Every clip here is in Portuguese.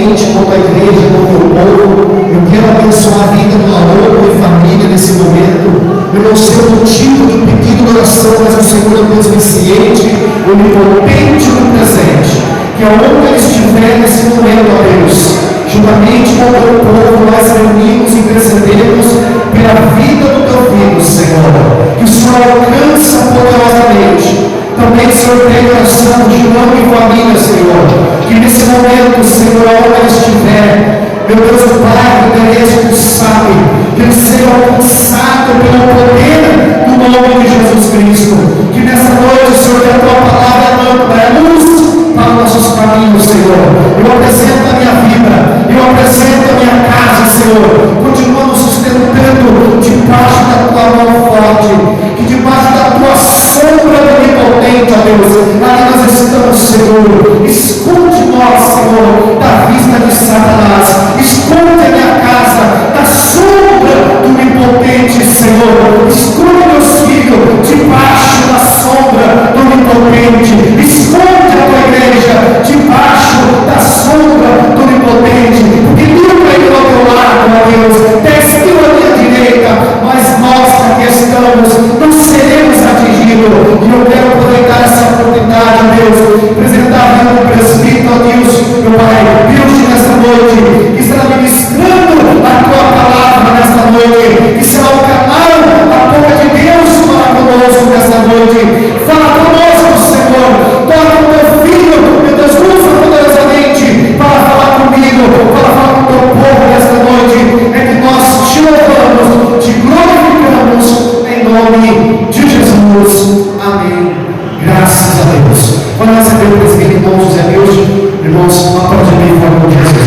individualmente, como a igreja, como o povo. Eu quero abençoar a vida do Haroldo e família nesse momento. Eu não sei o motivo do pedido de oração, mas o Senhor é Deus onisciente, onipotente no presente. Que aonde ele estiver nesse momento, ó Deus, juntamente com o teu povo, nós reunimos e intercedemos pela vida do teu filho, Senhor. Que o Senhor alcança poderosamente. Também, Senhor, tem oração de nome e família, Senhor. Que nesse momento, Senhor, aonde ele estiver, meu Deus, o Pai, o interesse, tu sabe, que ele seja alcançado pelo poder do nome de Jesus Cristo. Que nessa noite, Senhor, que a tua palavra é luz para os nossos caminhos, Senhor. Eu apresento a minha vida, eu apresento a minha casa, Senhor. Continuamos sustentando debaixo da tua mão forte, que debaixo da tua sombra onipotente, ó Deus, ali nós estamos seguros. Esconde nós, Senhor, da vista de Satanás. Esconde a minha casa da sombra do onipotente, Senhor. Esconde meus filhos debaixo da sombra do onipotente. Esconde a tua igreja debaixo da sombra do onipotente. Porque nunca ele ao teu lado, ó Deus, 10 mil à minha direita, mas nós que aqui estamos não seremos atingidos. E eu quero aproveitar essa oportunidade, ó Deus, apresentar a vida do presbítero, ó Deus, meu Pai, Deus, nesta noite, que estará ministrando a tua palavra nesta noite, que será o canal, a boca de Deus para conosco nesta noite. Fala conosco, Senhor, toca o teu filho, meu Deus, usa poderosamente para falar comigo, para falar com o teu povo nesta noite. É que nós te louvamos, te glorificamos em nome de Jesus. Amém. Graças a Deus. Quando nós recebemos o presbítero, irmão José Deus, irmãos, aplaude bem em nome de Jesus.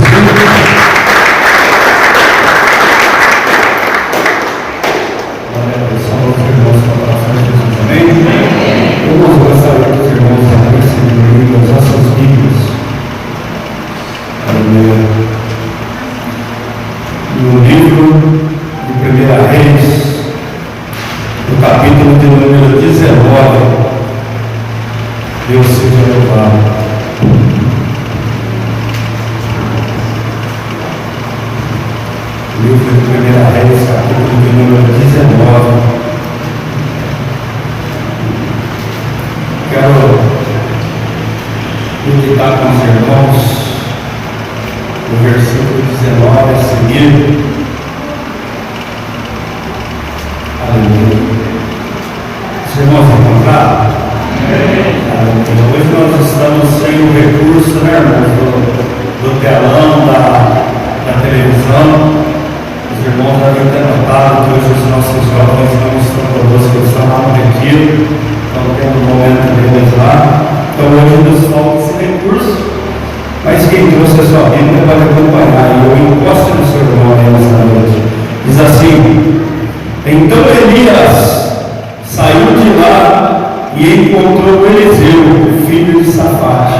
No livro de 1 Reis, no capítulo de número 19, Deus seja louvado. Livro de 1 Reis, capítulo de número 19. Quero meditar com os irmãos o versículo 19 a seguir. Aleluia. Os irmãos encontraram? Aleluia. Hoje nós estamos sem o recurso, né, irmãos, do telão, da televisão. Os irmãos devem ter notado que hoje os nossos jovens não estão conosco, eles estão lá no retiro, estão tendo um momento deles lá. Então hoje nos falta esse recurso. Mas quem trouxe a sua Bíblia pode acompanhar, e eu encosto no seu irmão aí nessa noite. Diz assim: então Elias saiu de lá e encontrou Eliseu, o filho de Safate.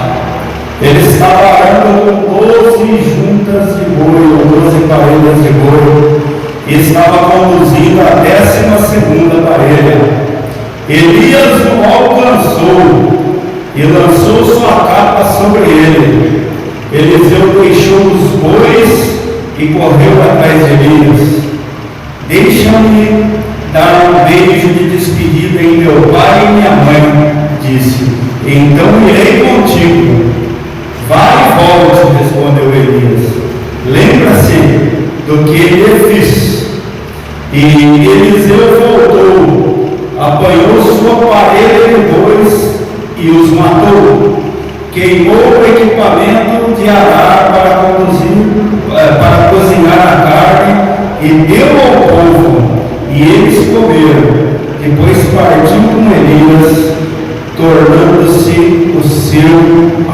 Ele estava arando com 12 juntas de boi, ou 12 parelhas de boi, e estava conduzindo a 12ª parelha. Elias o alcançou e lançou sua capa sobre ele. Eliseu deixou os bois e correu atrás de Elias. Deixa-me dar um beijo de despedida em meu pai e minha mãe, disse. Então irei contigo. Vai e volte, respondeu Elias. Lembra-se do que ele fez. E Eliseu voltou, apanhou sua parelha de bois e os matou. Queimou o equipamento de arar para cozinhar a carne e deu ao povo, e eles comeram. Depois partiu com Elias, tornando-se o seu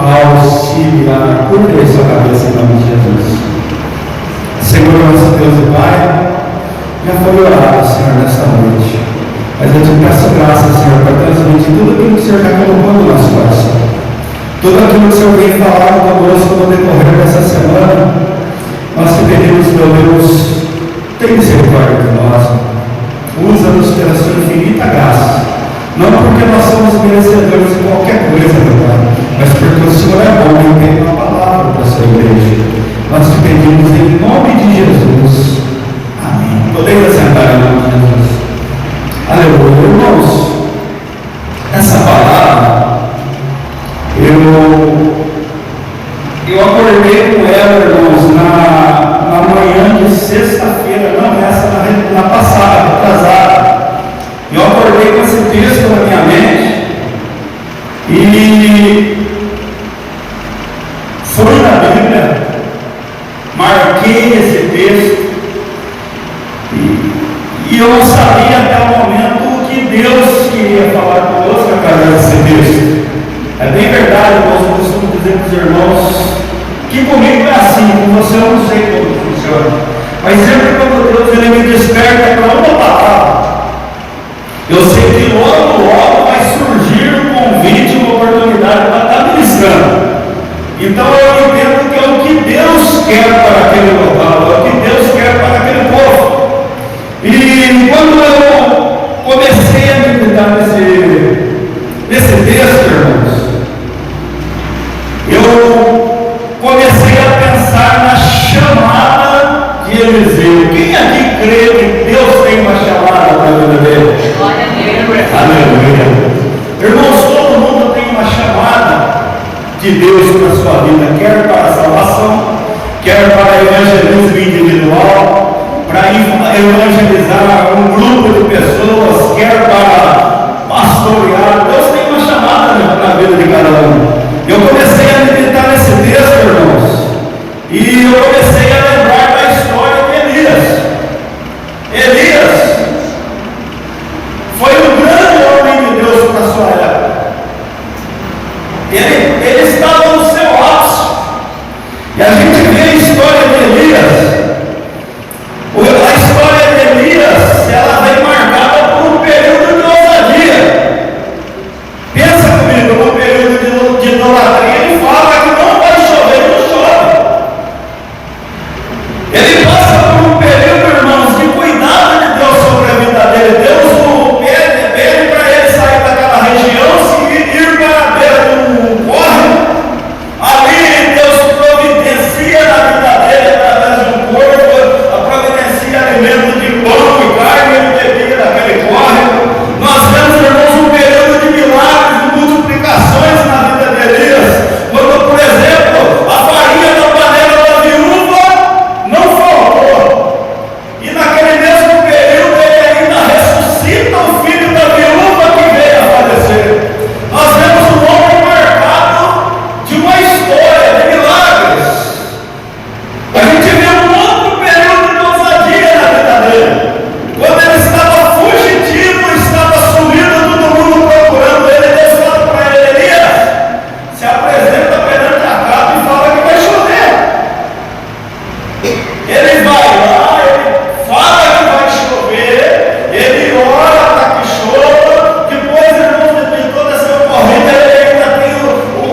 auxiliar. Curva sua cabeça em nome de Jesus. Senhor nosso Deus e Pai, já foi orado, Senhor, nesta noite, mas eu te peço graça, Senhor, para transmitir tudo aquilo que o Senhor está colocando no nosso coração. Tudo aquilo que o Senhor vem falando conosco no decorrer dessa semana, nós te pedimos, meu Deus, tem misericórdia de nós, usa-nos pela sua infinita graça, não porque nós somos merecedores de qualquer coisa, meu Pai, mas porque o Senhor é bom e tem uma palavra para a sua igreja. Nós te pedimos em nome de Jesus. Amém. Podemos assentar em nome de Jesus. Aleluia. Irmãos, essa palavra, eu acordei com ela, irmãos, na manhã de sexta-feira, não essa, na passada, atrasada. Eu acordei com esse texto na minha mente e fui na Bíblia, marquei esse texto e eu não sabia até o momento o que Deus queria falar conosco através desse texto. É bem verdade, irmãos, eu costumo dizer para os irmãos que comigo é assim, com você eu não sei como funciona, mas sempre quando Deus ele me desperta para uma palavra, eu sei que logo vai surgir um convite, uma oportunidade para estar ministrando. Então eu entendo que é o que Deus quer para aquele local, é o que Deus quer para aquele povo. E quando eu comecei a meditar nesse texto, irmãos, eu comecei a pensar na chamada de Eliseu. Quem aqui crê que Deus tem uma chamada para a vida dele? Glória a Deus. Aleluia. Irmãos, todo mundo tem uma chamada de Deus para a sua vida, quer para a salvação, quer para evangelismo individual, para evangelizar um grupo de pessoas, quer para pastorear. Deus tem uma chamada na vida de cada um. Eu comecei a meditar nesse texto, irmãos, e eu comecei a lembrar da história de Elias. Elias foi um grande homem de Deus para a sua época. Ele estava no seu ápice. E a gente vê a história de Elias. A história de Elias, ela vem marcada por um período de ousadia. Pensa comigo, no período de idolatria, ele fala que não vai chover, não chove. Ele passa por um período, irmãos, de cuidado de Deus sobre a vida dele. Deus pede para ele sair daquela região e ir para a beira de um córrego. Ali Deus providencia na vida dele através de um corpo, providencia alimento de pão e carne, ele bebia daquele córrego. Nós vemos, irmãos, um período de milagres, de multiplicações na vida de Elias. Quando, por exemplo, a farinha da panela da viúva não faltou. E naquele mesmo período ele ainda ressuscita o filho da viúva que veio a falecer. Nós vemos um homem marcado de uma história de milagres. A gente vê um outro período de ousadia na vida dele. Quando ele estava fugitivo, estava sumido, todo mundo procurando ele, Deus fala para ele: Elias, se apresenta perante Acabe e fala que vai chover. Ele vai lá, ele fala que vai chover, ele ora para que chova. Depois, irmãos, de toda essa ocorrência, ele ainda tem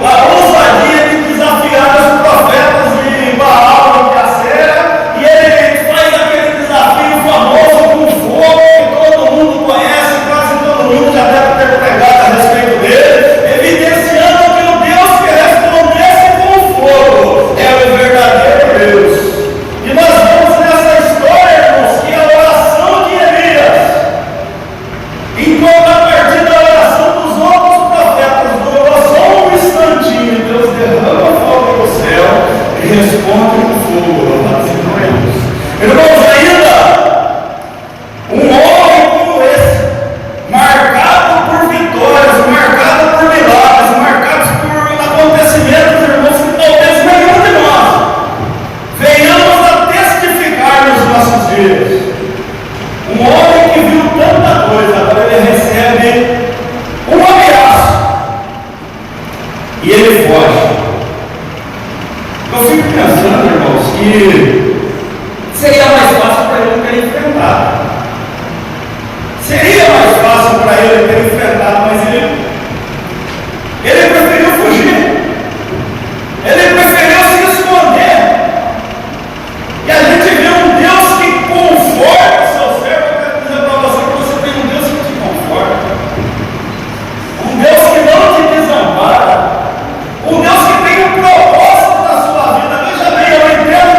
a ousadia de desafiar os profetas de Baal e de Acera, e ele faz aquele desafio famoso com fogo que todo mundo conhece, quase todo mundo já deve ter pregado a respeito dele, evidenciando que o Deus que respondesse com fogo é o verdadeiro Deus. E nós vemos nessa história, irmãos, que a oração de Elias, em contrapartida da oração dos outros profetas, durou só um instantinho. Deus derrama fogo do céu e responde com fogo. Irmãos, ainda um homem como esse, marcado por vitórias, marcado por milagres, marcados por acontecimentos, irmãos, que talvez nenhum de nós venhamos a testificar nos nossos dias. Um homem que viu tanta coisa, agora ele recebe um ameaço e ele foge. Eu fico pensando, irmãos, que seria mais fácil para ele ter enfrentado. Seria mais fácil para ele ter enfrentado, mas ele preferiu fugir. Ele preferiu se esconder. E a gente vê um Deus que conforta o seu servo. Eu quero dizer para você que você tem um Deus que te conforta, um Deus que não te desampara, um Deus que tem um propósito na sua vida. Veja bem, eu entendo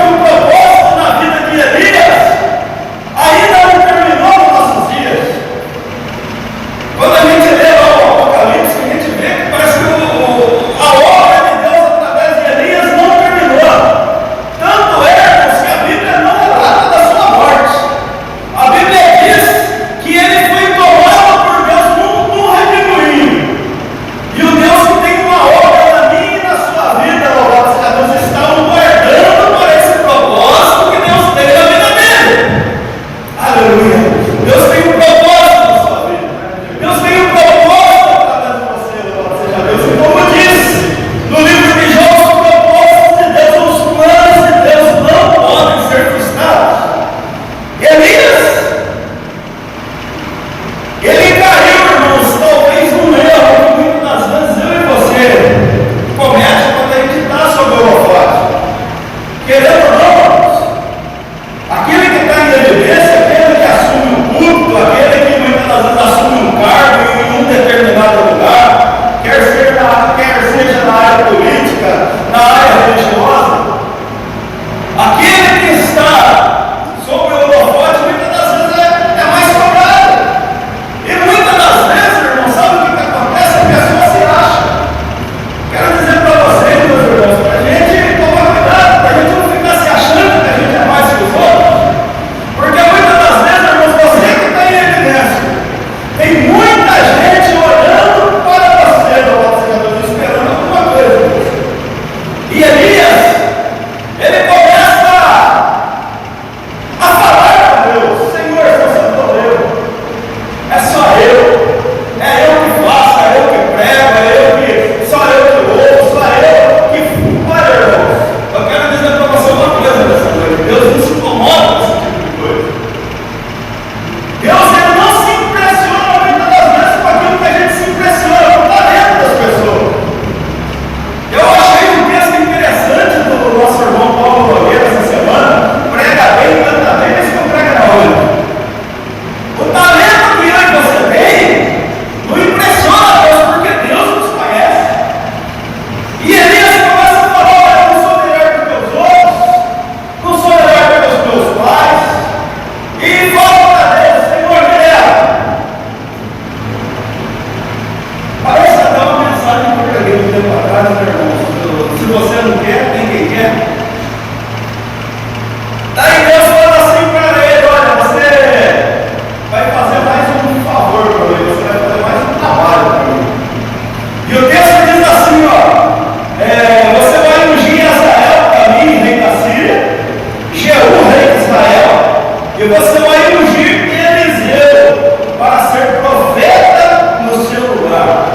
E você vai ungir Eliseu para ser profeta no seu lugar.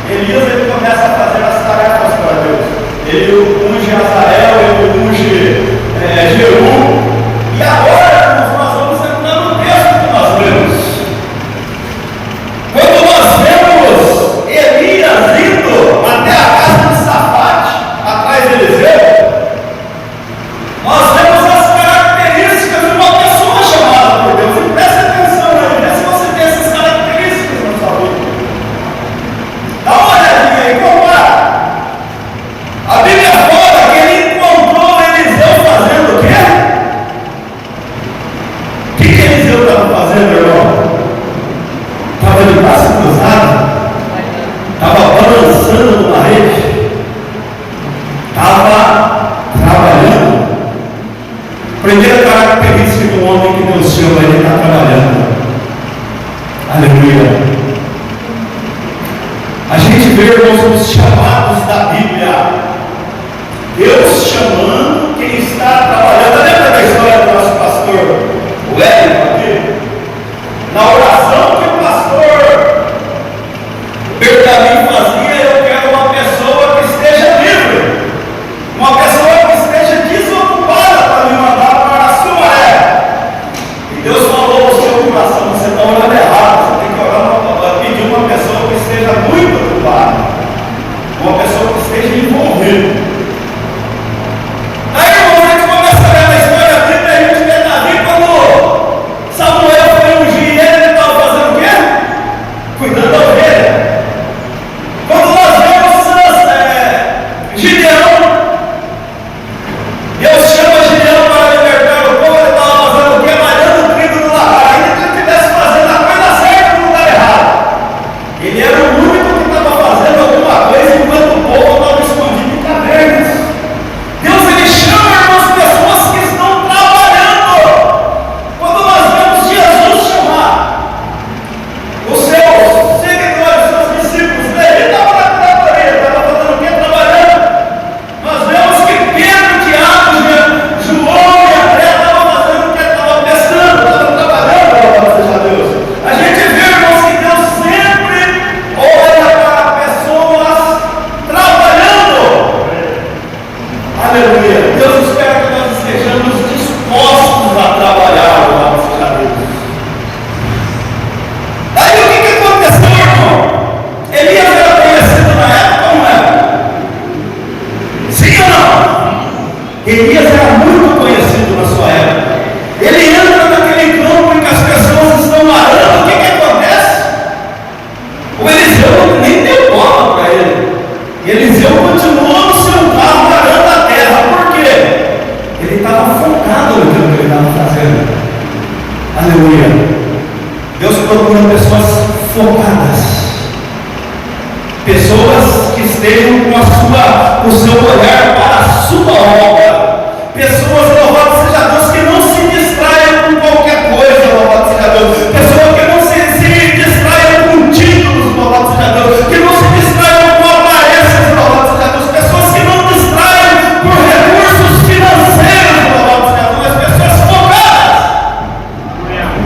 Elias, ele começa a fazer as tarefas para Deus. Ele unge Azael, ele unge Jeú. E agora, nós vamos entrar no texto que nós lemos. Quando nós vemos Elias indo até a casa de Safate, atrás de Eliseu, nós vemos as características de uma pessoa chamada por Deus. E preste atenção aí, vê se você tem essas características na sua vida. Dá uma olhadinha aí, compara. A Bíblia fala que ele encontrou Eliseu fazendo o quê? O que Eliseu estava fazendo, irmão? Estava de braço cruzado, estava balançando numa rede, estava trabalhando. Primeira característica do homem que Deus chama, ele está trabalhando. Aleluia. A gente vê, irmãos, os chamados da Bíblia. Deus chamando quem está trabalhando. Lembra da história do nosso pastor, o Hélio, aqui? Na oração que o pastor Bergamin fazia, eu quero uma pessoa que esteja livre, uma pessoa que esteja desocupada para me mandar para a Sumaré. E Deus falou ao seu coração: você está orando errado, você tem que orar pedir uma pessoa que esteja muito ocupada, uma pessoa que esteja envolvida. Aí, irmão, a gente começa a ler a história da Bíblia, a gente vê Davi quando Samuel foi ungir ele estava fazendo o quê? Cuidando da ovelha. Quando nós vemos Gideão, Deus chama Gideão para libertar o povo, ele estava fazendo o quê? Malhando o trigo no lagar. Ainda que ele estivesse fazendo a coisa certa no lugar errado. Ele era o único que estava fazendo alguma coisa enquanto o povo estava escondido em cavernas. Deus, ele chama as pessoas que estão trabalhando. Quando nós vemos Jesus chamar os seus seguidores, os seus discípulos, ele estava na tratoria, estava fazendo o quê? Trabalhando. Nós vemos que Pedro, Tiago, João e André estavam fazendo o quê? Estavam pescando, estavam trabalhando, louvado seja Deus. A gente vê, irmãos, que Deus sempre olha para pessoas trabalhando. Aleluia. Deus espera que nós estejamos dispostos a trabalhar, louvado seja Deus. Aí o que aconteceu, irmão? Elias era conhecido na época ou não era? Sim ou não? Elias era muito conhecido na sua época. Ele entra naquele campo em que as pessoas estão arando. O que acontece? O Eliseu nem deu bola para ele. Eliseu continuou no seu carro arando a terra. Por quê? Ele estava focado no que ele estava fazendo. Aleluia. Deus procura pessoas focadas, pessoas que estejam com o seu olhar para a sua obra, pessoas, louvado seja Deus, que não se distraiam com qualquer coisa, louvado seja Deus, pessoas que não se distraiam com títulos, louvado seja Deus, que não se distraiam com aparências, louvado seja Deus, pessoas que não distraiam por recursos financeiros, louvado seja Deus, mas pessoas focadas.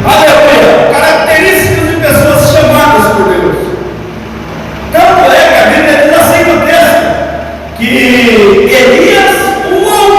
Aleluia. Características de pessoas chamadas por Deus. Tanto é que a Bíblia diz assim no texto que Elias o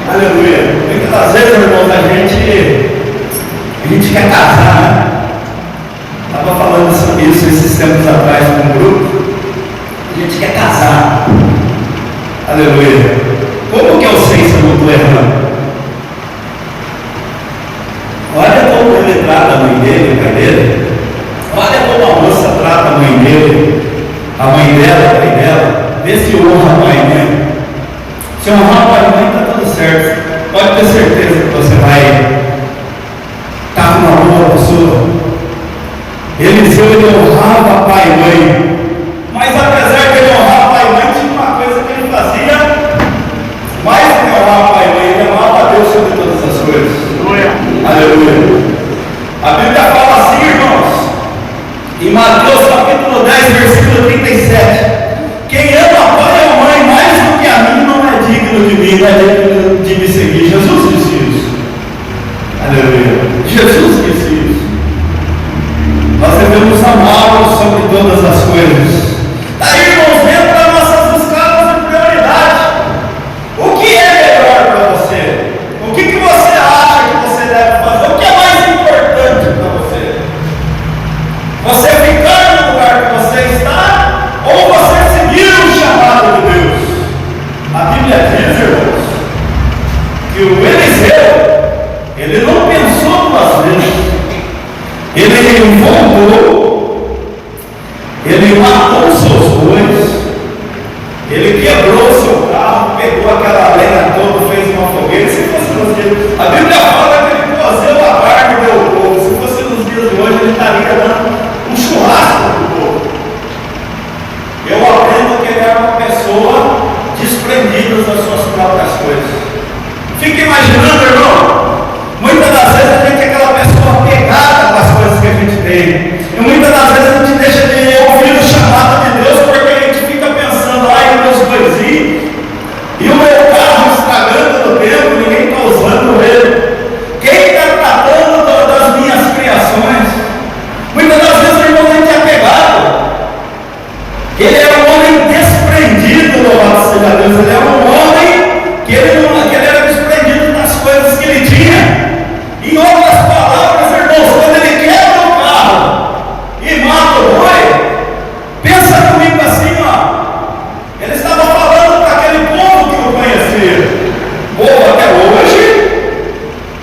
Aleluia. Muitas das vezes, irmãos, a gente quer casar, né? Estava falando sobre isso esses tempos atrás com um grupo. A gente quer casar. Aleluia. Como que eu sei se eu não estou errando? Olha como ele trata a mãe dele, o pai dele. Olha como a moça trata a mãe dele, a mãe dela, o pai dela. Vê se honra a pai e mãe. Se honrar o pai e mãe, está tudo certo. Pode ter certeza que você vai estar com uma boa pessoa. Eliseu, ele honrava pai e mãe. Mas apesar de ele honrar pai e mãe, tinha uma coisa que ele fazia. Mais do que honrar pai e mãe, ele amava a Deus sobre todas as coisas. Aleluia. A Bíblia fala assim, irmãos, em Mateus capítulo 10, versículo 37. Quem ama pai ou mãe mais do que a mim não é digno de mim, não é digno de me seguir. Jesus disse isso. Aleluia. Jesus disse isso. Nós devemos amá-lo sobre todas as coisas. Daí, irmãos, dentro das nossas escalas de prioridade, o que é melhor para você? O que você acha que você deve fazer? O que é mais importante para você? Você ficar no lugar que você está ou você seguir o chamado de Deus? A Bíblia diz, irmãos, que o Eliseu, ele não pensou duas vezes. Ele voltou, ele matou os seus bois, ele quebrou o seu carro, pegou aquela lenha toda, fez uma fogueira. Se fosse nos dias, a Bíblia fala que ele cozeu a carne do povo. Se fosse nos dias de hoje, ele estaria dando um churrasco para o povo. Eu aprendo que ele era uma pessoa desprendida das suas próprias coisas. Fique imaginando, irmão. Muitas das vezes a gente é aquela pessoa pegada com as coisas que a gente tem. E muitas das vezes a gente deixa de ouvir o chamado de Deus porque a gente fica pensando, ai, meus boizinhos, e o meu carro estragando no tempo, ninguém está usando ele. Quem está tratando das minhas criações? Muitas das vezes o irmão a gente é pegado. Ele era um homem desprendido, louvado seja Deus. Ele era um homem que ele era desprendido das coisas que ele tinha. Em outras palavras, irmãos, quando ele quebra o carro e mata o boi, pensa comigo assim, ó. Ele estava falando para aquele povo que o conhecia. Povo, até hoje,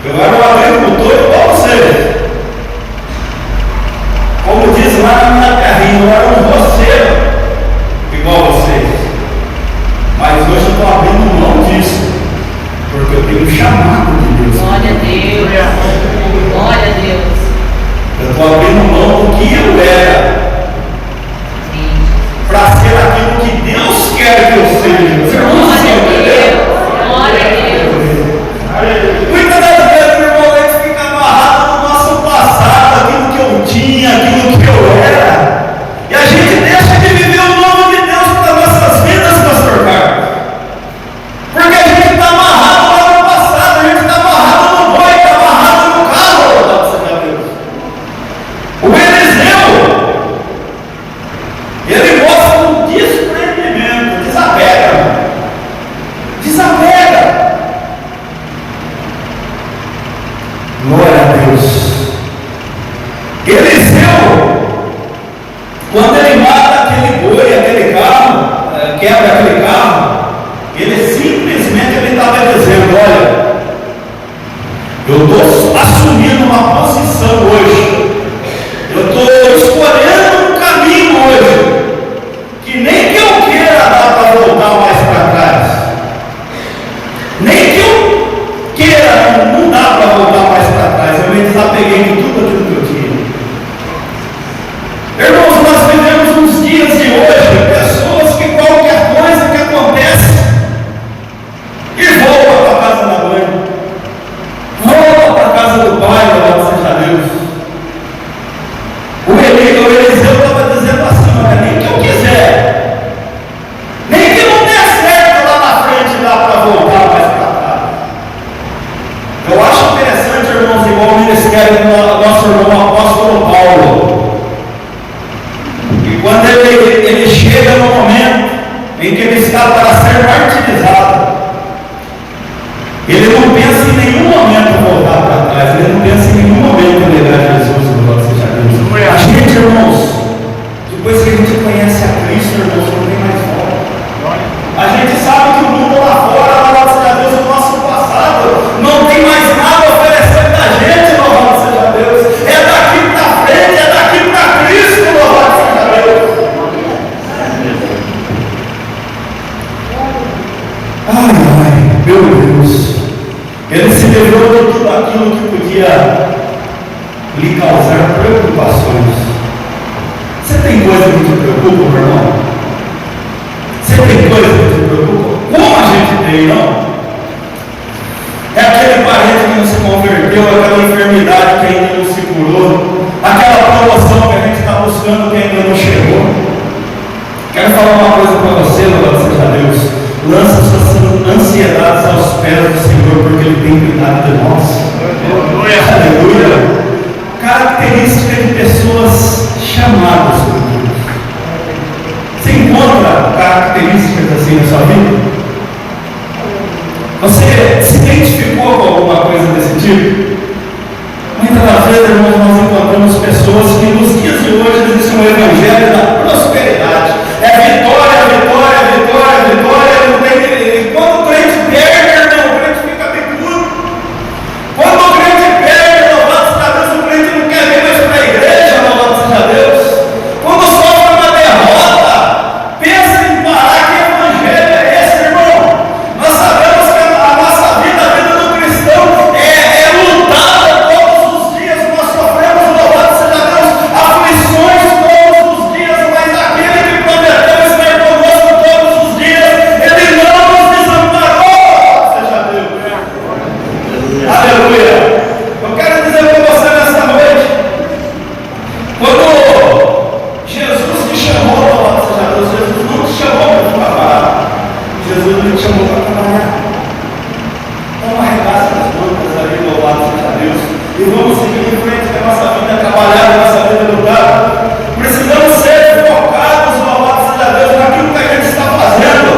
eu era um agricultor igual vocês. Como diz lá na minha terrinha, eu era um roceiro igual vocês. Mas hoje eu estou abrindo mão disso, porque eu tenho um chamado de Deus. Glória a Deus. Glória a Deus. Eu estou abrindo mão do que eu era para ser aquilo que Deus quer que eu seja. Os irmãos estão entendendo? Glória a Deus. Muitas das vezes, meu irmão, a gente fica amarrado no nosso passado, aquilo que eu tinha, aquilo que eu era. E a gente deixa de viver o nome de Deus para nossas vidas, pastor Carlos. Porque a gente está amarrado lá no passado, a gente está amarrado no boi, está amarrado no carro. O Eliseu, ele mostra um desprendimento, desapega. Desapega. Glória a Deus. Eliseu, quando ele mata aquele boi, aquele carro, quebra aquele carro, ele simplesmente estava dizendo, olha, eu estou assumindo uma posição hoje, eu estou escolhendo um caminho hoje, que nem que eu queira dar para voltar mais para trás, nem que eu queira, não dá para voltar mais para trás, eu me desapeguei de tudo aquilo que eu tinha. Irmãos, nós vivemos uns dias de hoje, pessoas que qualquer coisa que acontece, e volta para a casa da mãe, volta para a casa do pai, louvado seja Deus. O Eliseu estava dizendo assim, olha, nem que eu quiser, nem que não der certo lá na frente, dá para voltar mais para trás. Eu acho interessante, irmãos, igual o ministério do nosso irmão apóstolo Paulo. E quando ele chega no momento em que ele está para ser martirizado, Ele não pensa em nenhum momento voltar para trás, ele não pensa em nenhum momento em negar Jesus, louvado seja Deus. A gente, irmãos, depois que a gente conhece a Cristo, irmãos, não tem mais volta. A gente sabe que o mundo lá fora, louvado seja Deus, o nosso passado, não tem mais nada a oferecer para a gente, louvado seja Deus. É daqui para frente, é daqui para Cristo, louvado seja Deus. Ai, meu Deus. Ele se livrou de tudo aquilo que podia lhe causar preocupações. Você tem coisa que te preocupa, meu irmão? Você tem coisa que te preocupa? Como a gente tem, não? É aquele parente que não se converteu, aquela enfermidade que ainda não se curou, aquela promoção que a gente está buscando que ainda não chegou. Quero falar uma coisa para você, louvado seja Deus. Lança suas ansiedades aos pés do Senhor, porque Ele tem cuidado de nós. Aleluia. Característica de pessoas chamadas por Deus. Você encontra características assim na sua vida? Você se identificou com alguma coisa desse tipo? Muitas das vezes, irmãos, nós encontramos pessoas que nos dias de hoje existe um evangelho da prosperidade. É vitória, vitória, vitória, vitória. Não tem... Quando o crente perde, irmão, o crente fica bicudo. Quando o crente perde, louvado seja Deus, o crente não quer vir mais para a igreja, louvado seja Deus. Quando sofre uma derrota, pensa em parar. Que evangelho é esse, irmão? Nós sabemos que a nossa vida, a vida do cristão, é lutada todos os dias. Nós sofremos, louvado seja Deus, aflições todos os dias, mas aquele que prometeu estar conosco todos os dias, Ele não nos desamparou, seja Deus. Aleluia. Eu quero dizer para você nessa noite, quando Jesus te chamou, louvado seja Deus, Jesus não te chamou para ficar parado, Jesus te chamou para trabalhar. Então arregaça as mangas ali, louvado seja Deus, e vamos seguir em frente, que a nossa vida é trabalhar, a nossa vida é lutar. Precisamos ser focados, louvado seja Deus, naquilo que a gente está fazendo.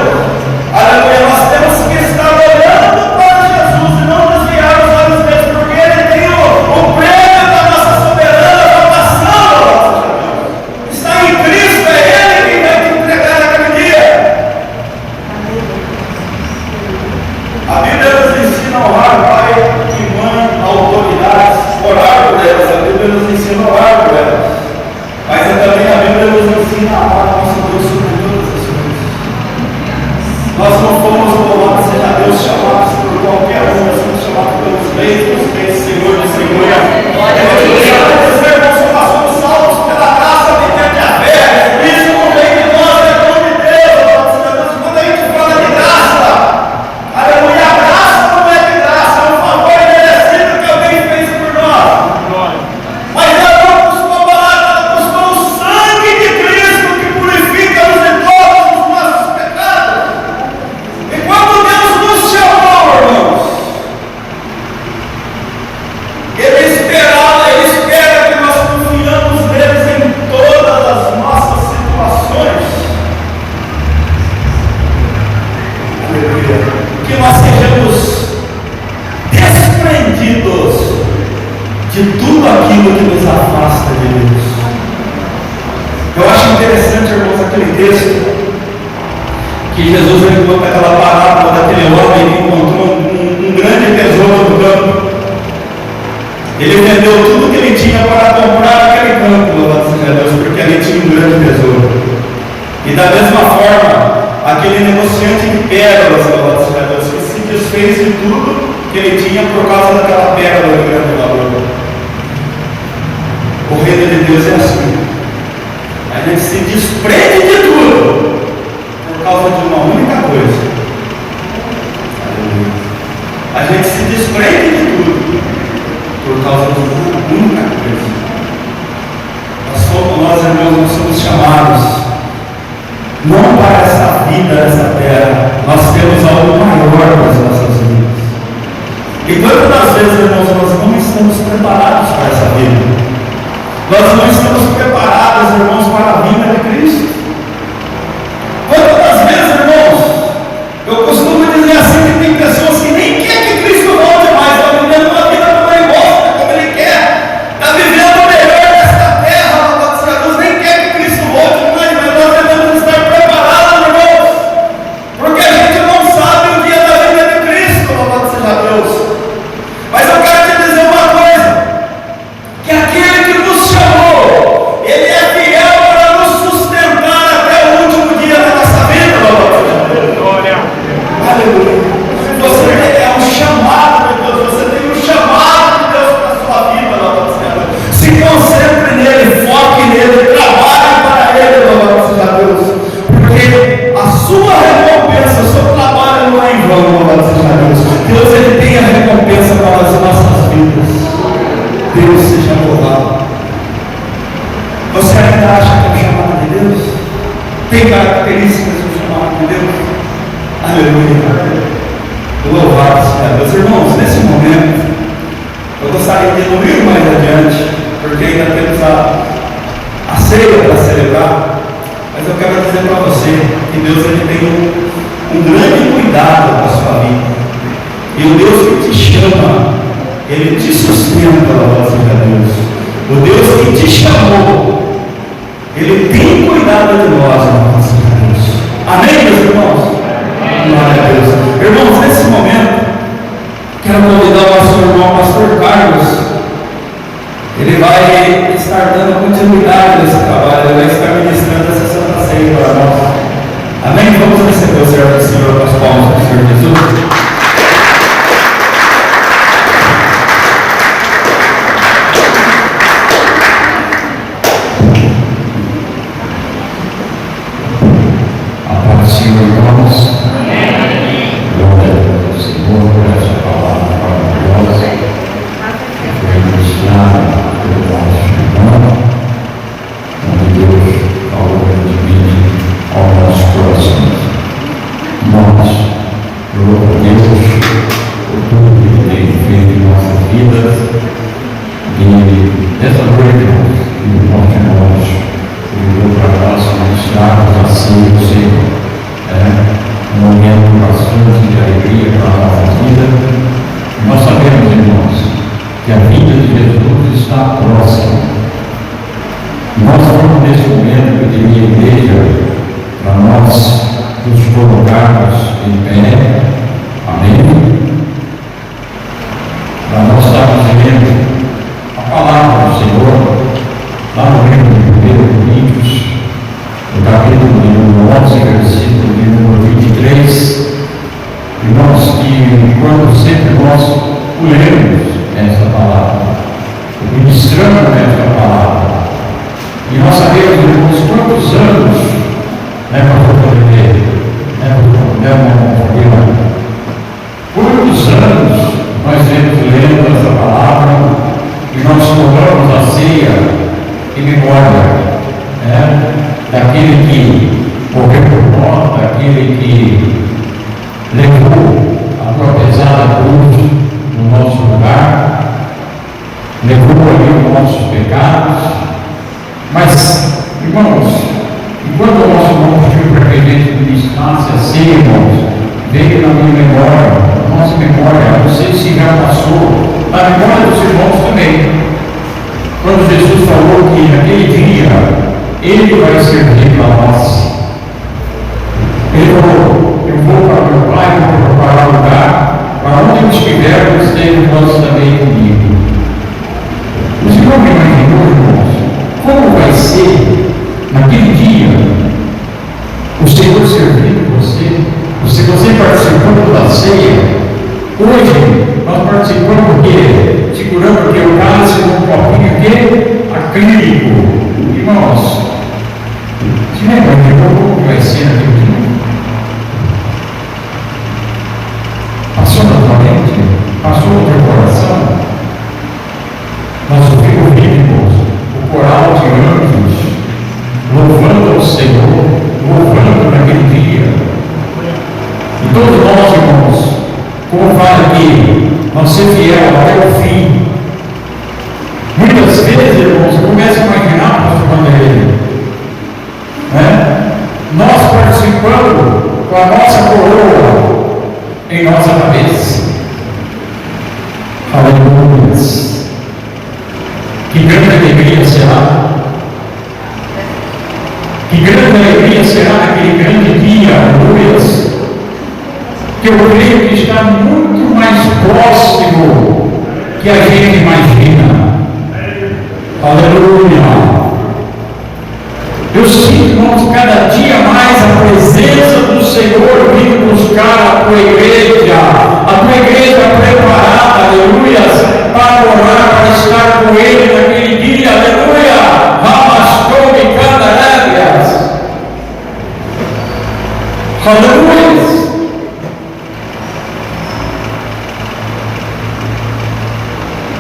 Aleluia, nós temos que estar olhando para Jesus e não desviar os olhos dele, porque Ele tem o prêmio da nossa soberana vocação. Está em Cristo, é Ele quem vai te entregar naquele dia. A Bíblia nos ensina a honrar pai e mãe, autoridades, orar por elas. A Bíblia nos ensina a orar por elas. Mas também a Bíblia nos ensina a amar nosso Deus sobre todas as coisas. Nós não fomos, louvado seja Deus, chamados por qualquer um, nós somos chamados pelos reis, Senhor de Senhor. Nós somos salvos pela graça mediante a fé. Isso não vem de nós, é dom de Deus, louvado seja Deus. Quando a gente fala de graça, aleluia, a graça não é de graça, é um favor merecido que alguém fez por nós. Mas ela não custou barato, ela custou o sangue de Cristo que purifica-nos de todos os nossos pecados. E quando Deus nos chamou, irmãos, Ele espera que nós confiamos neles em todas as nossas situações. Aleluia. Que nós sejamos desprendidos de tudo aquilo que nos afasta de Deus. Eu acho interessante, irmãos, aquele texto que Jesus conta aquela parábola daquele homem que encontrou um grande tesouro no campo. Ele vendeu tudo que ele tinha para comprar aquele campo, louvado seja Deus, porque ali tinha um grande tesouro. E da mesma forma, aquele negociante de pérolas, louvado seja Deus, que se desfez de tudo que ele tinha por causa daquela pérola de grande valor. O reino de Deus é assim. A gente se desprende de tudo por causa de uma única coisa. Aleluia. A gente se desprende de tudo por causa de uma única coisa. Nós, irmãos, nós somos chamados não para essa vida, essa terra. Nós temos algo maior nas nossas vidas. E quantas das vezes, irmãos, nós não estamos preparados para essa vida? Nós não estamos preparados, irmãos, para a vinda de Cristo. Quantas das vezes, irmãos, eu costumo dizer assim que tem pessoas que nem querem que tem características do chamado de Deus. Aleluia. Louvado seja Deus. Irmãos, nesse momento, eu gostaria de ir mais adiante, porque ainda temos a ceia para celebrar, mas eu quero dizer para você que Deus ele tem um grande cuidado com a sua vida. E o Deus que te chama, Ele te sustenta, louvado seja Deus. O Deus que te chamou, Ele tem cuidado de nós, louvado seja Deus. Amém, meus irmãos? Glória a Deus. Irmãos, nesse momento, quero convidar o nosso irmão, pastor Carlos. Ele vai estar dando continuidade nesse trabalho, ele vai estar ministrando essa Santa Ceia para nós. Amém? Vamos receber o servo do Senhor com as palmas do Senhor Jesus.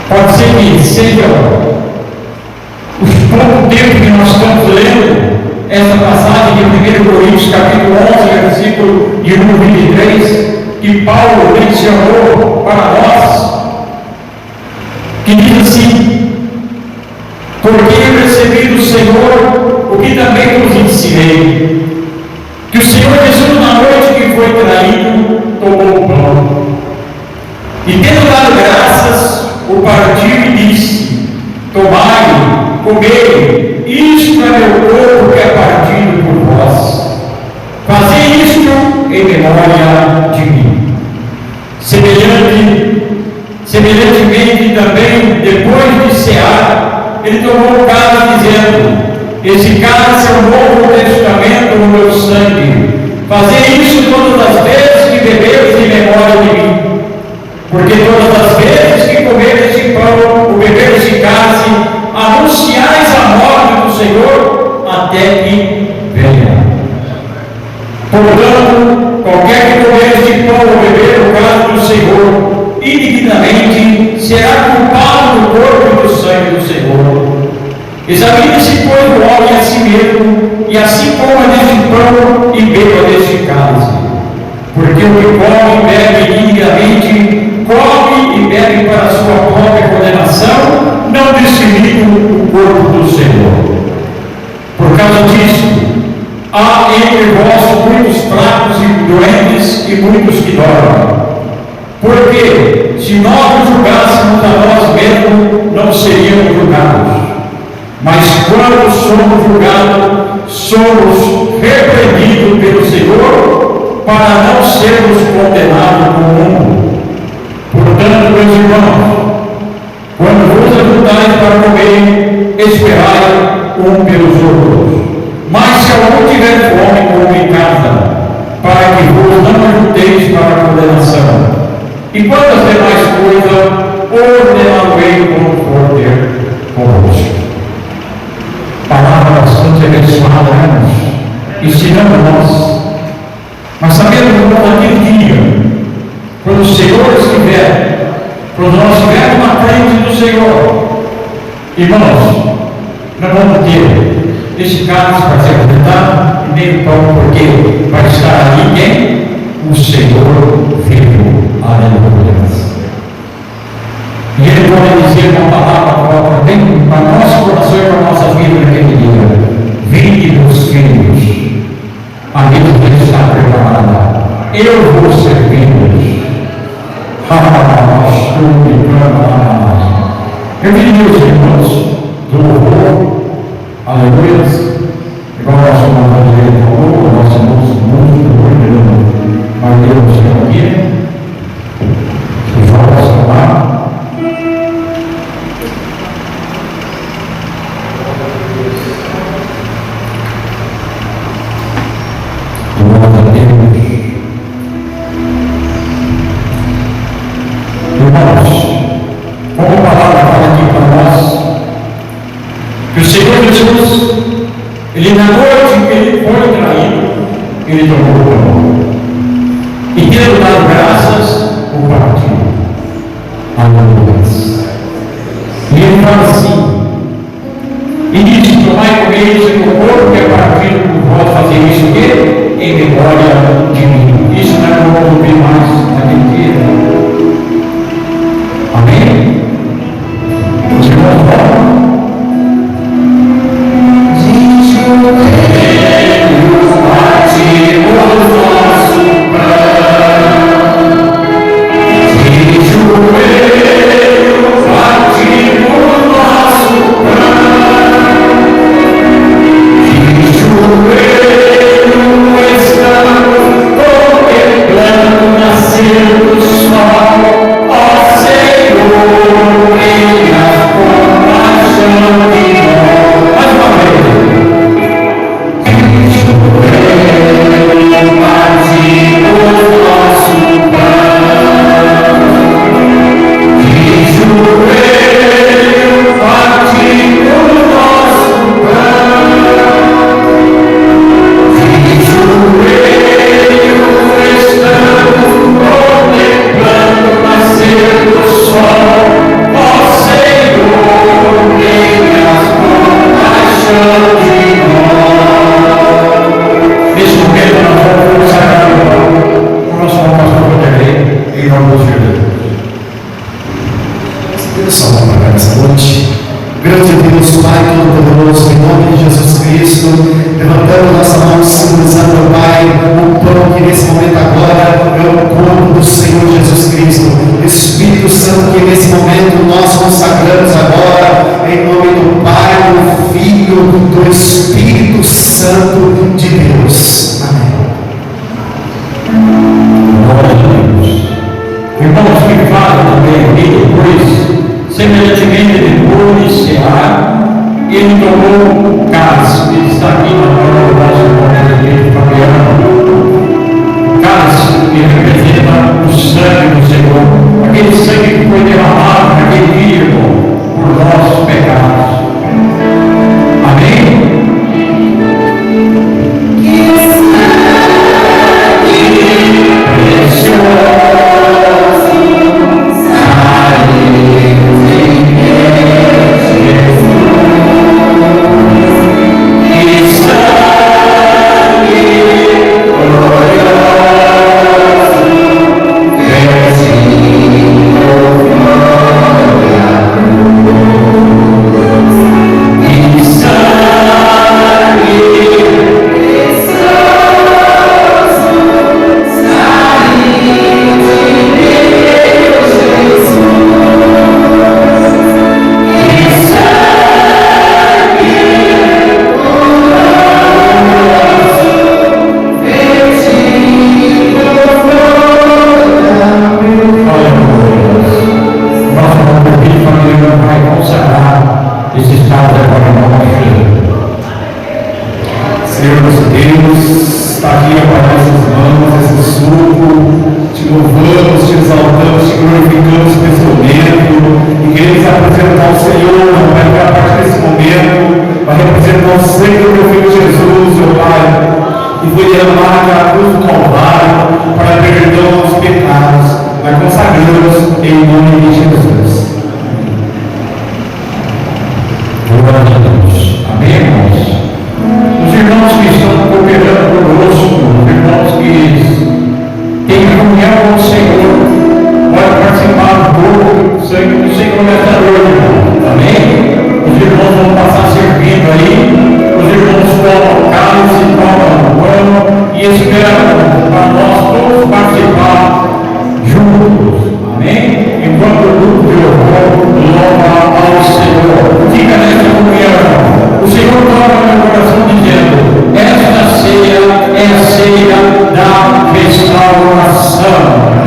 Pode ser que seja o pouco tempo que nós estamos lendo, essa passagem de 1 Coríntios, capítulo 11, versículo de 1 a 23, que Paulo mencionou para nós, que diz assim: porque eu recebi do Senhor o que também vos ensinei, que o Senhor Jesus, na noite que foi traído, tomou o pão, e tendo dado graças, o partiu e disse: tomai, comei, isto é meu corpo que é partido por vós, fazei isto em memória de mim. Semelhantemente também, depois de cear, ele tomou o cálice, dizendo: esse cálice é o novo testamento no meu sangue, fazei isto todas as vezes que beberes em memória de mim. Porque todas as vezes que comeres este pão, ou beberes este cálice, anunciais a morte do Senhor até que venha. Portanto, qualquer que comer este pão ou beber o cálice do Senhor indignamente será culpado do corpo e do sangue do Senhor. Examine-se, pois, o homem a si mesmo, e assim coma deste pão e beba deste cálice. Porque o que come e bebe indignamente, come e bebe para a sua própria condenação, não discernindo o corpo do Senhor. Por causa disso, há entre vós muitos fracos e doentes e muitos que dormem. Porque, se nós nos julgássemos a nós mesmos, não seríamos julgados. Mas quando somos julgados, somos repreendidos pelo Senhor, para não sermos condenados com o mundo. Portanto, meus irmãos, quando vos ajuntais para comer, esperai um pelos outros. Mas se algum tiver fome, come em casa, para que vos não ajunteis para a condenação. E quantas demais coisas ordenarei quando for ter convosco. Palavra bastante abençoada, irmãos, ensinando nós. Mas sabendo que naquele dia, quando o Senhor estiver, quando nós estivermos na frente do Senhor, irmãos, não vamos ter esse cálice para se apresentar e nem o pão, porque vai estar ali quem? O Senhor vivo. Aleluia. E Ele pode dizer uma palavra própria bem para o nosso coração e para a nossa vida naquele dia: vinde, meus filhos, a mesa está preparada, eu vou servi-los. Eu vi meus irmãos do louvor, aleluia. Igual nós chamamos de louvor, nós chamamos muito do louvor, mas Deus está aqui. Os jovens estão lá. Como a palavra fala aqui para nós, que o Senhor Jesus, Ele na noite que Ele foi traído, Ele tomou o pão, e tendo dado graças, o partiu. Aleluia. E Ele fala assim: e disse: tomai e comei este meu corpo que é partido por vós, fazer isso que? Em memória de mim. Isso não é como ouvir mais naquele dia. Amém? Os irmãos falam. De joelhos partimos nosso pão. De joelhos partimos nosso pão. De joelhos estamos contemplando nascer do sol. só vamos pagar essa noite. Grande Deus, Pai Todo-Poderoso, em nome de Jesus Cristo, levantando nossa mão, simbolizando, Pai, o pão que nesse momento agora é o corpo do Senhor Jesus Cristo. Espírito Santo, que nesse momento nós consagramos agora, em nome do Pai, do Filho, do Espírito Santo de Deus. Amém. Glória a Deus. Irmãos, que fala também aqui depois, semelhantemente depois de cear, ele tomou o cálice, ele está aqui na hora do nosso irmão de Fabiano. O cálice que representa o sangue do Senhor, aquele sangue que foi derramado naquele dia, irmão, por nossos pecados. Amém?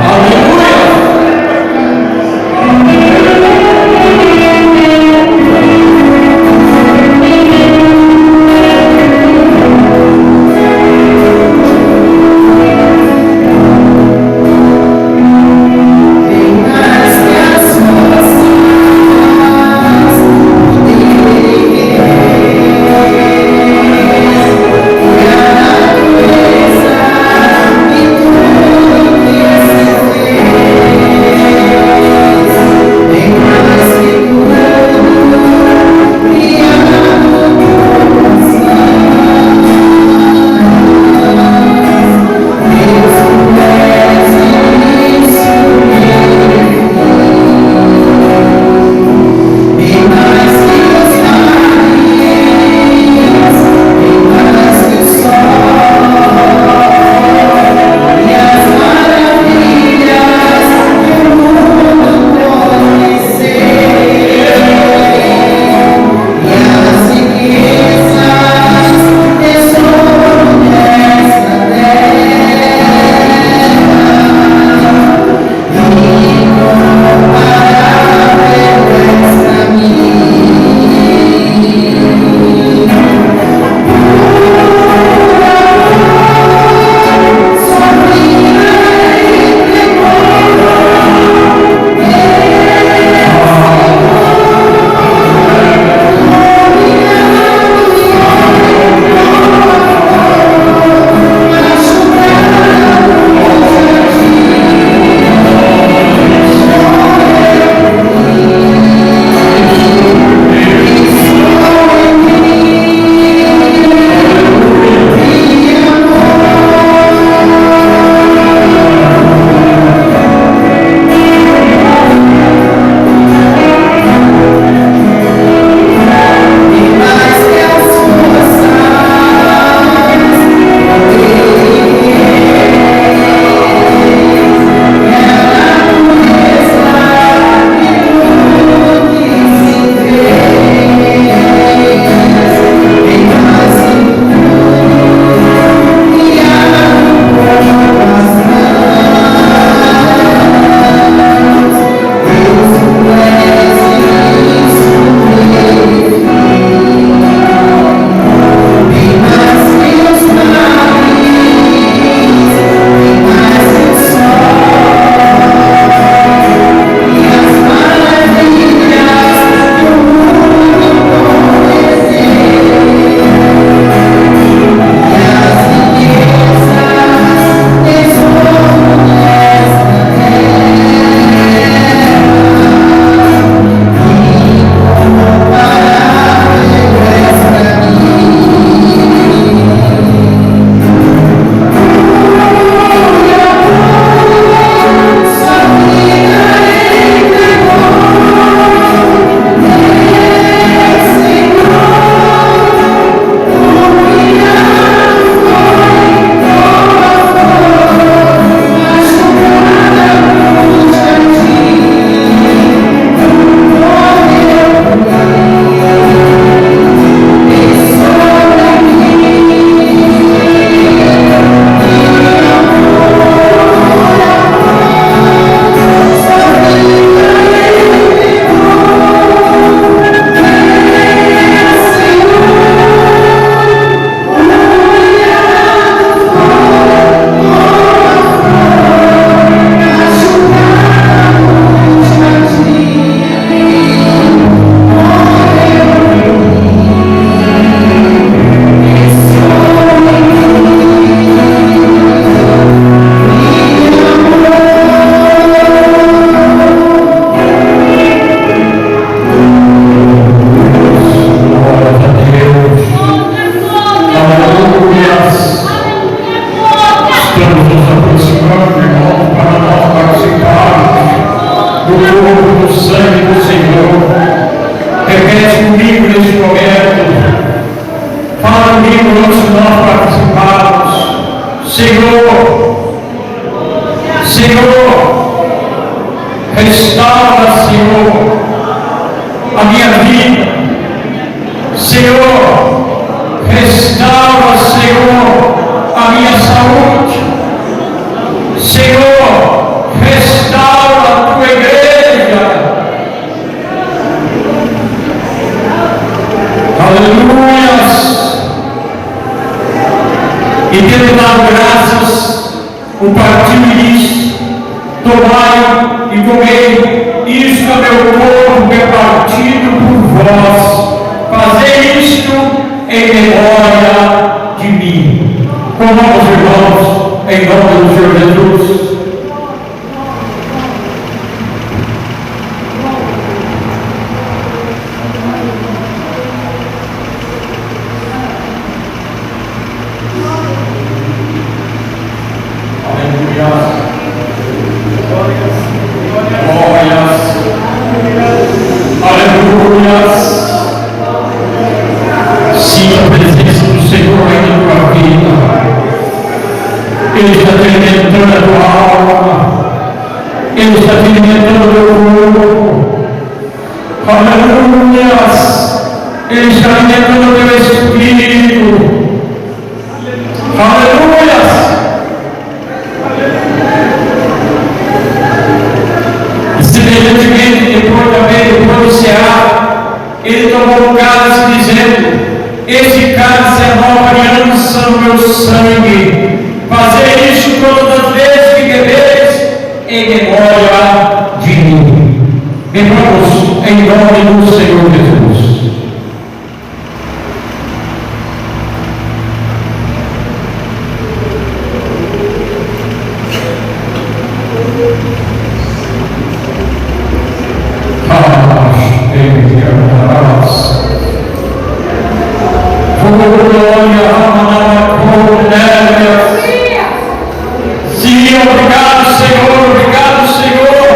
Aleluia! repete comigo neste momento. Fala comigo antes de nós participarmos. Senhor, restaura, Senhor, a minha vida. Senhor, restaura, Senhor, a minha saúde. Senhor, restaura a tua igreja. Aleluias. E tendo dado graças, o partido diz: tomai e comei, isto é meu corpo que é partido por vós, fazei isto em memória de mim. Comamos, irmãos, em nome do Senhor Jesus. Sinta a presença do Senhor aí na tua vida. Ele está te alimentando a tua alma. Ele está te alimentando o teu corpo. Aleluias. Ele está alimentando o teu espírito. Aleluias. E semelhantemente, depois do cear, ele tomou um cálice dizendo: este cálice é a nova aliança no meu sangue. Fazei isto todas as vezes que bebereis, em memória de mim. Irmãos, em nome do Senhor Jesus. Sim, obrigado, Senhor, obrigado, Senhor,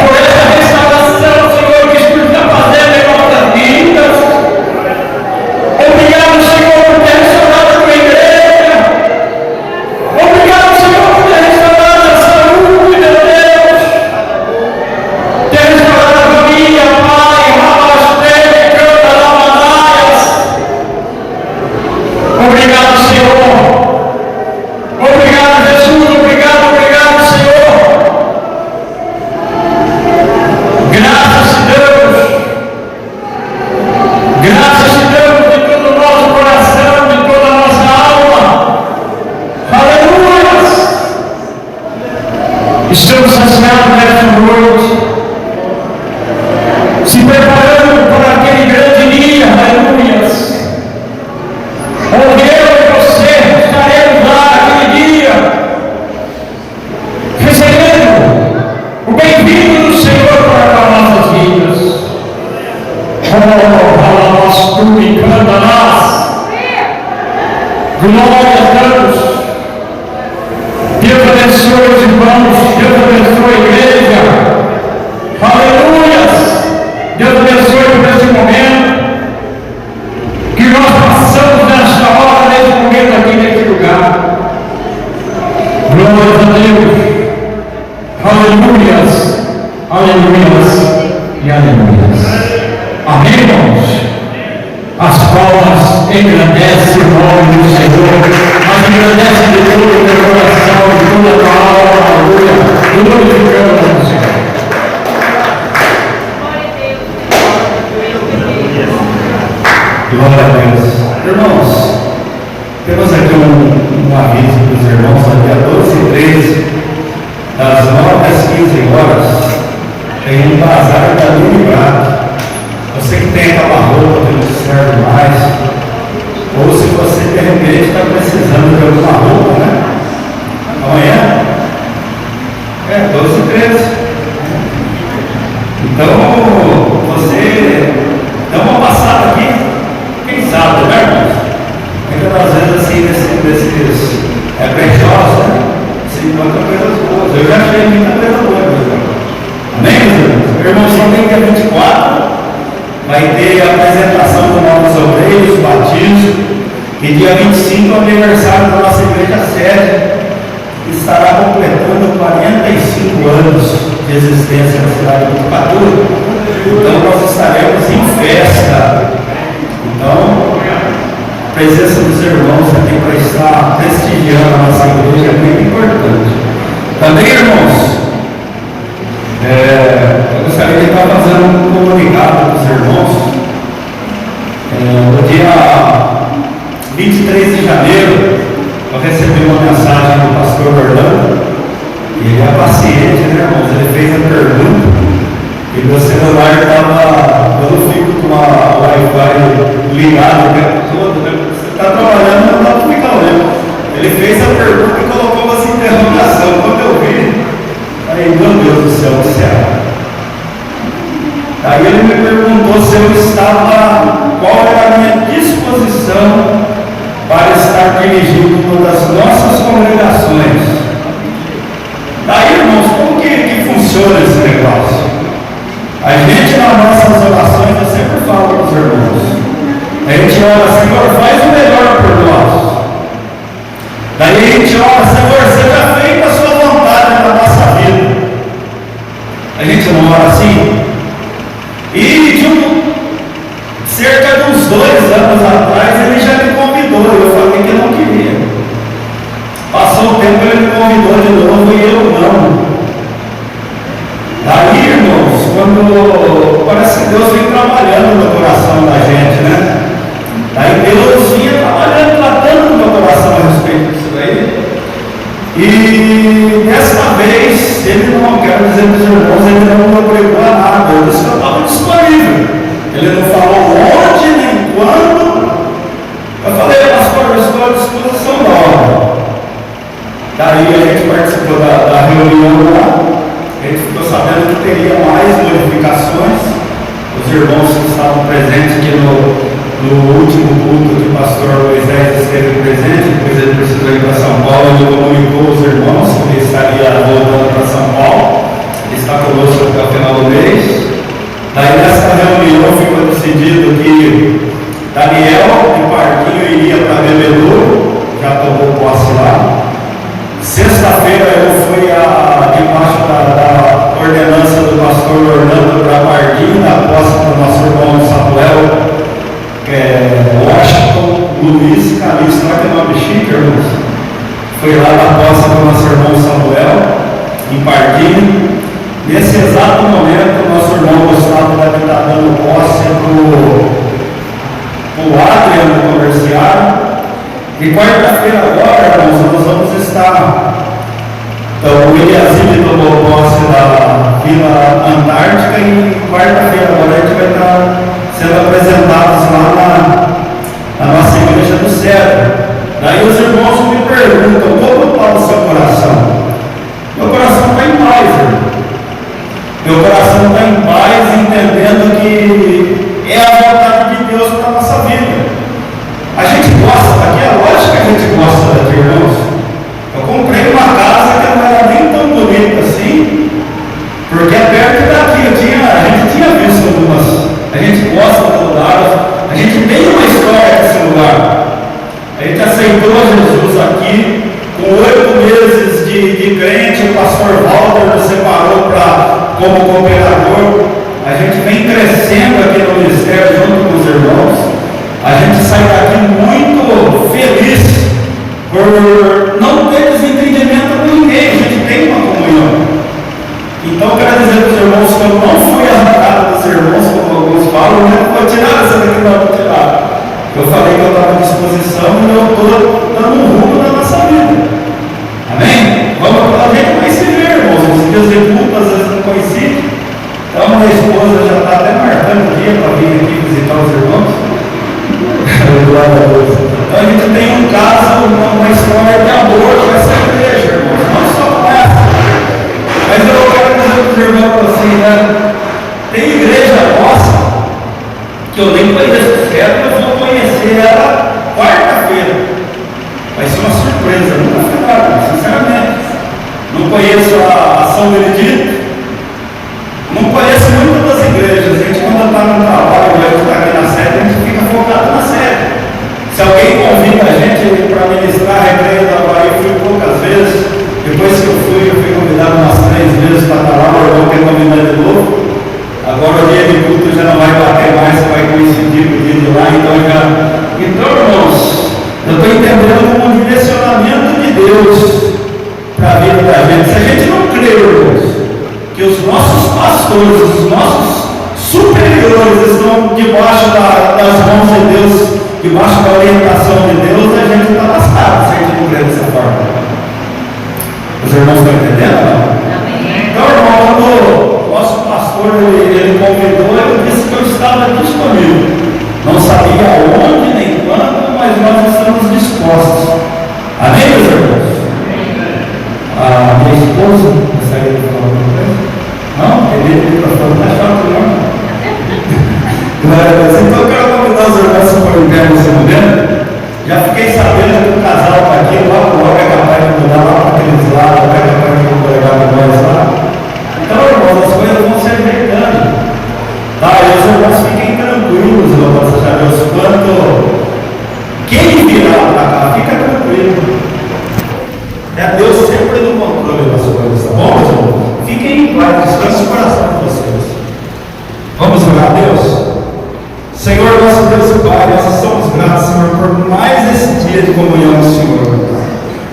por essa restauração, Senhor, que o Espírito está fazendo em nossas vidas. Obrigado, Senhor, por ter restaurado a tua igreja. Obrigado, Senhor, por ter restaurado a saúde, meu Deus. Ter restaurado a família, Pai, Rabastei, Canta, Lamanaias. Obrigado, Senhor. Obrigado, Jesus. Obrigado, Senhor. Graças te damos. Graças te damos de todo o nosso coração, de toda a nossa alma. Aleluia. Estamos saciados nesta noite, se preparando para aquele grande dia. Aleluia. Onde eu e você estaremos lá naquele dia, recebendo o bem-vindo do Senhor para nossas vidas. Oh, nós publicando a nós. Glória a Deus. Deus abençoe os irmãos. Deus abençoe a igreja. Aleluia. Deus abençoe por esse momento que nós passamos nesta hora, nesse momento aqui, neste lugar. Glória a Deus. Aleluias. Aleluias e aleluias. Amém, irmãos? As palmas engrandecem o nome do Senhor, mas engrandecem de todo o teu coração, de toda a tua alma. Aleluia. Glorificando o nome do Senhor. Glória a Deus. Irmãos, temos aqui um aviso para os irmãos, dia 12 e 13, das 9 às 15 horas, tem um bazar da Unibrato. Você que tem aquela roupa que não serve mais, ou se você de repente está precisando de alguma roupa, né? Amanhã? 12 e 13. Então, você dá uma passada aqui, quem sabe, né, irmãos? Porque às vezes assim, nesses brechós, né? Se encontra coisas boas. Eu já achei muita coisa boa, meus irmãos. Amém, meus irmãos? Meu irmão só tem dia 24. vai ter a apresentação de novos obreiros, batismo, e dia 25 é o aniversário da nossa igreja sede, que estará completando 45 anos de existência na cidade de Botucatu. Então nós estaremos em festa. Então, a presença dos irmãos aqui para estar prestigiando a nossa igreja é muito importante. Também, irmãos, eu gostaria de estar fazendo um comunicado para os irmãos. No dia 23 de janeiro, eu recebi uma mensagem do pastor Orlando, e ele é paciente, né, irmãos? Ele fez a pergunta, e meu celular estava, eu não fico com a Wi-Fi ligado o tempo todo, né? Você está trabalhando, não dá para ficar olhando. Ele fez a pergunta e colocou umas interrogações. Quando eu vi, aí, meu Deus do céu, do céu. Aí ele me perguntou se eu estava, qual era a minha disposição para estar dirigindo uma das nossas congregações. Daí, irmãos, como que funciona esse negócio? A gente, nas nossas orações, eu sempre falo para os irmãos, a gente ora, Senhor, faz o melhor por nós. Daí a gente ora, Senhor, seja feita a sua vontade na nossa vida. A gente não ora assim? E cerca de uns 2 anos atrás, ele já me convidou, eu falei que não queria. Passou o tempo, ele me convidou de novo e eu não. Daí, irmãos, quando parece que Deus vem trabalhando no coração da gente, né? Daí Deus vinha trabalhando, tratando no meu coração a respeito disso daí. E desta vez, ele não, quero dizer para os irmãos, ele não me obrigou a nada, eu disse que eu estava disponível. Ele não falou onde nem quando. Eu falei, pastor, eu estou à disposição nova. Daí a gente participou da reunião lá. A gente ficou sabendo que teria mais modificações. Os irmãos que estavam presentes aqui no último culto que o pastor Moisés esteve presente, depois ele precisou ir para São Paulo, ele comunicou aos irmãos que ele estaria voltando para São Paulo. Ele está conosco até o final do mês. Daí nessa reunião ficou decidido que Daniel de Pardinho iria para Bebedouro, já tomou posse lá. Sexta-feira eu fui debaixo da ordenança do pastor Orlando para Pardinho, da posse do nosso irmão Samuel, Washington, Luiz, Calixto, olha que nome chique, irmãos. Fui lá na posse do nosso irmão Samuel, em Pardinho. Nesse exato momento, nosso irmão Gustavo deve estar dando posse para o Adriano Comerciário. E quarta-feira agora, irmãos, nós vamos estar. Então, o Eliasime tomou posse da Vila Antártica e quarta-feira agora a gente vai estar sendo apresentados lá na nossa igreja do Cedro. Daí os irmãos me perguntam, como está o seu coração? Meu coração está em paz, irmão. Meu coração está em paz, entendendo que é a vontade de Deus para a nossa vida. A gente gosta daqui, é lógico que a gente gosta daqui, irmãos. Eu comprei uma casa que não era nem tão bonita assim, porque é perto daqui. A gente tinha visto algumas. A gente gosta do lugar, a gente tem uma história desse lugar. A gente aceitou Jesus aqui, com 8 meses de crente, o pastor Walter nos separou como cooperador. A gente vem crescendo aqui no ministério junto com os irmãos. A gente sai daqui muito feliz por não ter desentendimento com ninguém. A gente tem uma comunhão. Então, quero dizer para os irmãos que eu não fui arrancado dos irmãos, como alguns falam, né? Vou tirar essa daqui, não vou tirar. Eu falei que eu estava à disposição e eu estou dando um rumo na nossa vida. Amém? A gente vai se ver, irmãos. Os dias de culto às vezes não coincidem. Então, a minha esposa já está até marcando o dia para vir aqui visitar os irmãos. Então a gente tem um caso, uma história de amor com essa igreja, irmãos. Não só com essa. Mas eu quero dizer para os irmãos assim, né? Tem igreja nossa que eu nem conheço certo, mas vou conhecer ela quarta-feira. Vai ser uma surpresa, nunca fui lá, sinceramente. Não conheço a São Benedito, não conheço muitas das igrejas. A gente quando está no trabalho, Agora o dia de culto já não vai bater mais, vai coincidir com o dia de lá, então já. Então, irmãos, eu estou entendendo como um direcionamento de Deus para a vida da gente. Se a gente não crê, irmãos, que os nossos pastores, os nossos superiores estão debaixo das mãos de Deus, debaixo da orientação de Deus, a gente está lascado se a gente não crê dessa forma. Os irmãos estão entendendo? Não? Então, irmão, quando o nosso pastor ele convidou, ele disse que eu estava disponível. Não sabia onde nem quando, mas nós estamos dispostos. Amém, meus irmãos? A minha esposa gostaria de falar alguma coisa? Não? Ele está falando mais forte, não? Glória a Deus. Então eu quero convidar os irmãos para o pé nesse momento. Já fiquei sabendo que o casal está aqui, logo é capaz de mudar lá para aqueles lados, é capaz de congregar com nós lá. Então, irmãos, as coisas vão se ajeitando. Tá, e os irmãos fiquem tranquilos, graças a Deus. Quanto quem virar para cá, fica tranquilo. É Deus sempre no controle das coisas, tá bom, meus irmãos? Fiquem em paz, descanse o coração de vocês. Vamos orar a Deus? Senhor, nosso Deus e Pai, nós somos gratos, Senhor, por mais esse dia de comunhão do Senhor.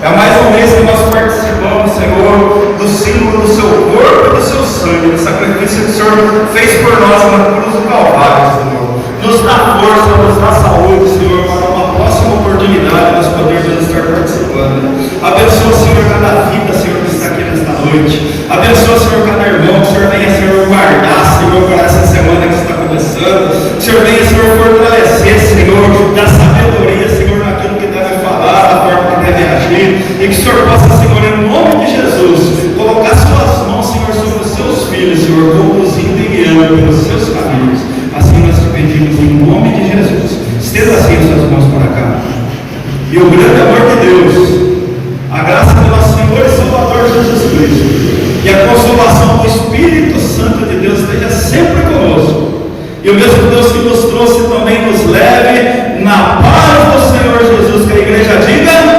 É mais um mês que nós participamos, Senhor, do símbolo do seu corpo e do seu sangue, do sacrifício que o Senhor fez por nós na cruz do Calvário, Senhor. Nos dá força, nos dá saúde, Senhor, para uma próxima oportunidade nós podermos estar participando. Abençoa, Senhor, cada vida, Senhor, que está aqui nesta noite. Abençoa, Senhor, cada irmão, que o Senhor venha, Senhor, guardar, Senhor, para essa semana que está começando. Que o Senhor venha, Senhor, fortalecer, Senhor, da sabedoria, Senhor, naquilo que deve falar, da forma que deve agir. E que o Senhor possa, Senhor, em nome de Jesus, colocar suas mãos, Senhor, sobre os seus filhos, Senhor, conduzindo e guiando pelos seus caminhos. Assim nós te pedimos em nome de Jesus. Estenda assim as suas mãos para cá. E o grande amor de Deus, a graça do nosso Senhor e Salvador Jesus Cristo, e a consolação do Espírito Santo de Deus esteja sempre conosco. E o mesmo Deus que nos trouxe também nos leve na paz do Senhor Jesus. Que a igreja diga.